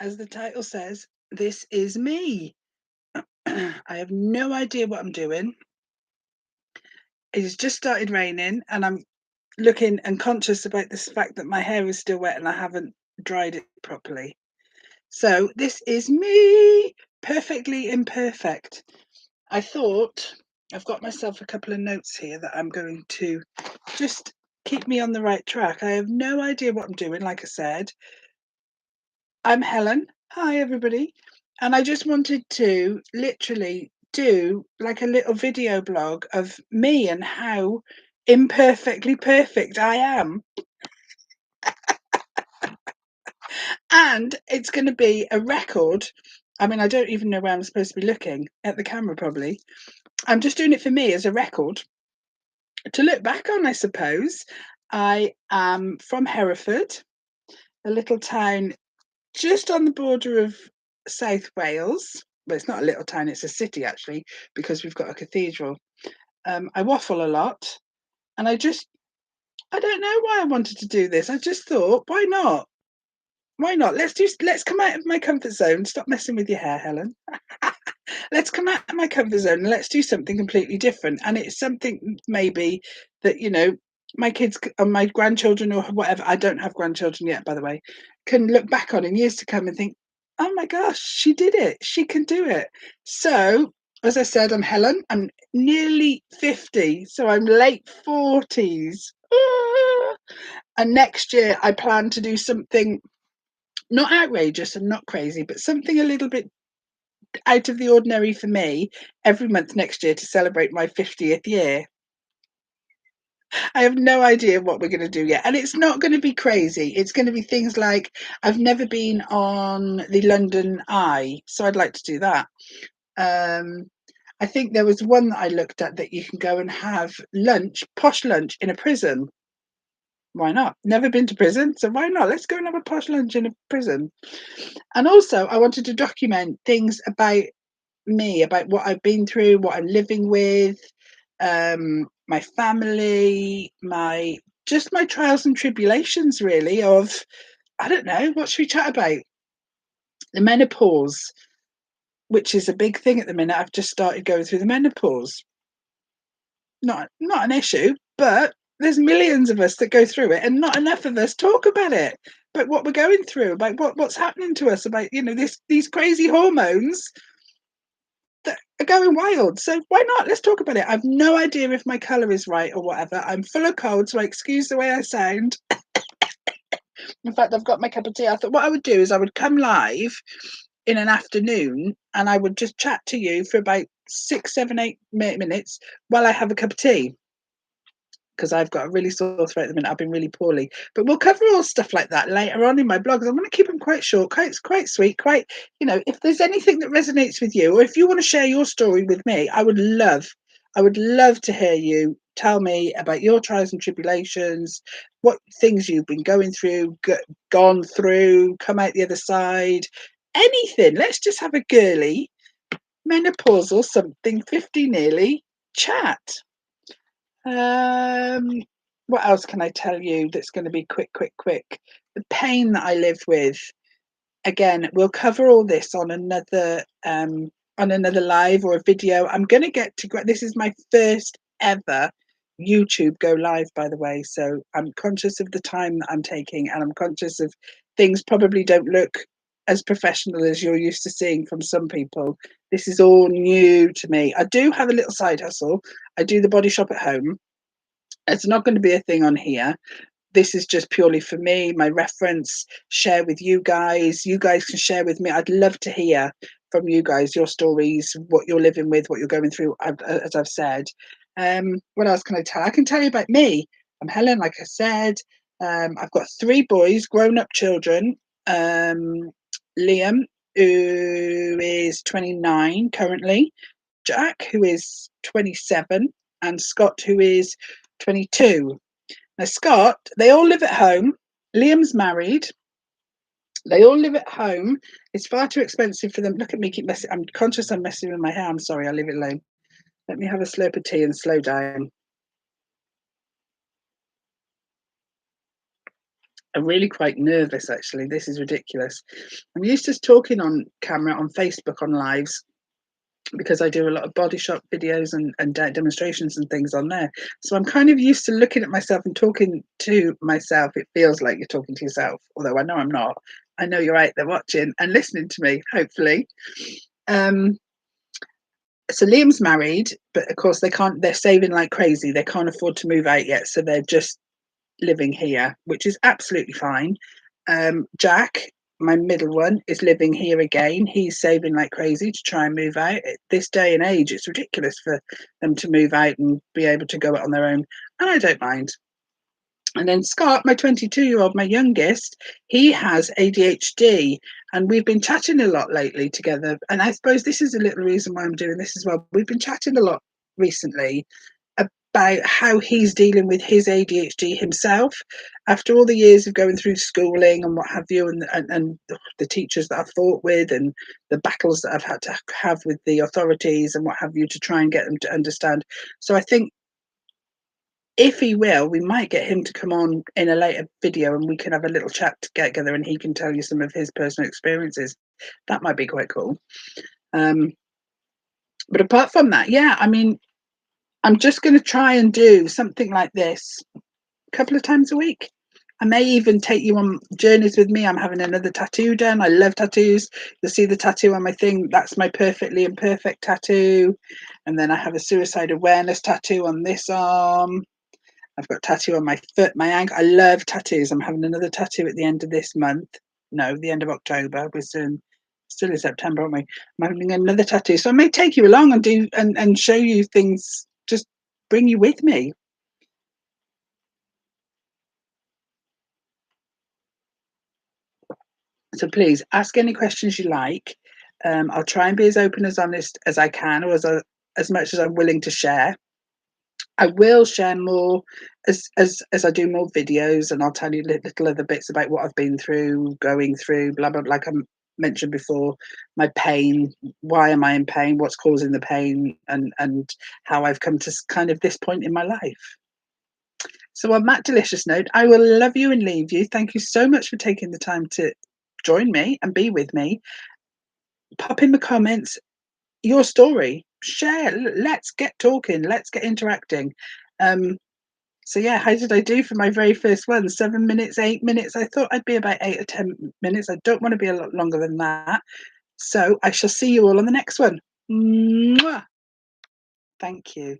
As the title says, this is me. I have no idea what I'm doing. It has just started raining, and I'm looking and conscious about this fact that my hair is still wet and I haven't dried it properly. So, this is me, perfectly imperfect. I thought I've got myself a couple of notes here that I'm going to just keep me on the right track. I have no idea what I'm doing, like I said. I'm Helen. Hi, everybody. And I just wanted to literally do like a little video blog of me and how imperfectly perfect I am. And it's going to be a record. I mean, I don't even know where I'm supposed to be looking at the camera, probably. I'm just doing it for me as a record to look back on, I suppose. I am from Hereford, a little town just on the border of South Wales. Well, it's not a little town, it's a city actually, because we've got a cathedral. I waffle a lot, and I don't know why I wanted to do this. I just thought, why not? Why not? Let's come out of my comfort zone. Stop messing with your hair, Helen. Let's come out of my comfort zone and let's do something completely different. And it's something maybe that, my kids and my grandchildren or whatever, I don't have grandchildren yet, by the way, can look back on in years to come and think, oh my gosh, she did it. She can do it. So, as I said, I'm Helen. I'm nearly 50, so I'm late 40s. And next year, I plan to do something not outrageous and not crazy, but something a little bit out of the ordinary for me every month next year to celebrate my 50th year. I have no idea what we're going to do yet. And it's not going to be crazy. It's going to be things like I've never been on the London Eye, so I'd like to do that. I think there was one that I looked at that you can go and have lunch, posh lunch in a prison. Why not? Never been to prison, so why not? Let's go and have a posh lunch in a prison. And also, I wanted to document things about me, about what I've been through, what I'm living with, my family, my trials and tribulations, really. Of I don't know, what should we chat about? The menopause, which is a big thing at the minute. I've just started going through the menopause. Not an issue, but there's millions of us that go through it, and not enough of us talk about it. But what we're going through, about what's happening to us, about these crazy hormones that are going wild. So why not? Let's talk about it. I've no idea if my colour is right or whatever. I'm full of cold, so excuse the way I sound. In fact, I've got my cup of tea. I thought what I would do is I would come live in an afternoon and I would just chat to you for about 6, 7, 8 minutes while I have a cup of tea. Because I've got a really sore throat at the minute. I've been really poorly. But we'll cover all stuff like that later on in my blogs. I'm going to keep them quite short, quite sweet, if there's anything that resonates with you, or if you want to share your story with me, I would love to hear you tell me about your trials and tribulations, what things you've been going through, gone through, come out the other side, anything. Let's just have a girly menopausal something 50 nearly chat. What else can I tell you that's going to be quick? The pain that I lived with. Again, we'll cover all this on another live or a video. I'm going to get to this is my first ever YouTube go live, by the way. So I'm conscious of the time that I'm taking, and I'm conscious of things probably don't look as professional as you're used to seeing from some people. This is all new to me. I do have a little side hustle. I do the body shop at home. It's not going to be a thing on here. This is just purely for me, my reference, share with you guys. You guys can share with me. I'd love to hear from you guys, your stories, what you're living with, what you're going through, as I've said. What else can I tell? I can tell you about me. I'm Helen, like I said. I've got 3 boys, grown-up children. Liam, who is 29 currently. Jack, who is 27. And Scott, who is 22. Now, Scott, they all live at home. Liam's married. They all live at home. It's far too expensive for them. Look at me, keep messing. I'm conscious I'm messing with my hair. I'm sorry, I'll leave it alone. Let me have a slurp of tea and slow down. I'm really quite nervous actually. This is ridiculous. I'm used to talking on camera on Facebook on lives because I do a lot of body shop videos and demonstrations and things on there. So I'm kind of used to looking at myself and talking to myself. It feels like you're talking to yourself, although I know I'm not. I know you're out there watching and listening to me, hopefully. Um, so Liam's married, but of course they're saving like crazy. They can't afford to move out yet. So they're just living here, which is absolutely fine. Jack, my middle one, is living here again. He's saving like crazy to try and move out. At this day and age, it's ridiculous for them to move out and be able to go it on their own. And I don't mind. And then Scott, my 22-year-old, my youngest, he has ADHD. And we've been chatting a lot lately together. And I suppose this is a little reason why I'm doing this as well. We've been chatting a lot recently about how he's dealing with his ADHD himself after all the years of going through schooling and what have you, and the teachers that I've fought with, and the battles that I've had to have with the authorities and what have you to try and get them to understand. So I think if he will, we might get him to come on in a later video and we can have a little chat together and he can tell you some of his personal experiences. That might be quite cool. But apart from that, yeah, I mean, I'm just going to try and do something like this a couple of times a week. I may even take you on journeys with me. I'm having another tattoo done. I love tattoos. You'll see the tattoo on my thing. That's my perfectly imperfect tattoo. And then I have a suicide awareness tattoo on this arm. I've got a tattoo on my foot, my ankle. I love tattoos. I'm having another tattoo at the end of this month. No, the end of October. We're still in September, aren't we? I'm having another tattoo. So I may take you along and do and show you things, just bring you with me. So please ask any questions you like. I'll try and be as open as honest as I can, or as much as I'm willing to share. I will share more as I do more videos, and I'll tell you little other bits about what I've been through, going through, blah blah. Like I mentioned before, my pain. Why am I in pain? What's causing the pain? And how I've come to kind of this point in my life. So on that delicious note, I will love you and leave you. Thank you so much for taking the time to join me and be with me. Pop in the comments your story. Share. Let's get talking. Let's get interacting. Um, so yeah, how did I do for my very first one? 7 minutes, 8 minutes. I thought I'd be about 8 or 10 minutes. I don't want to be a lot longer than that. So I shall see you all on the next one. Mwah! Thank you.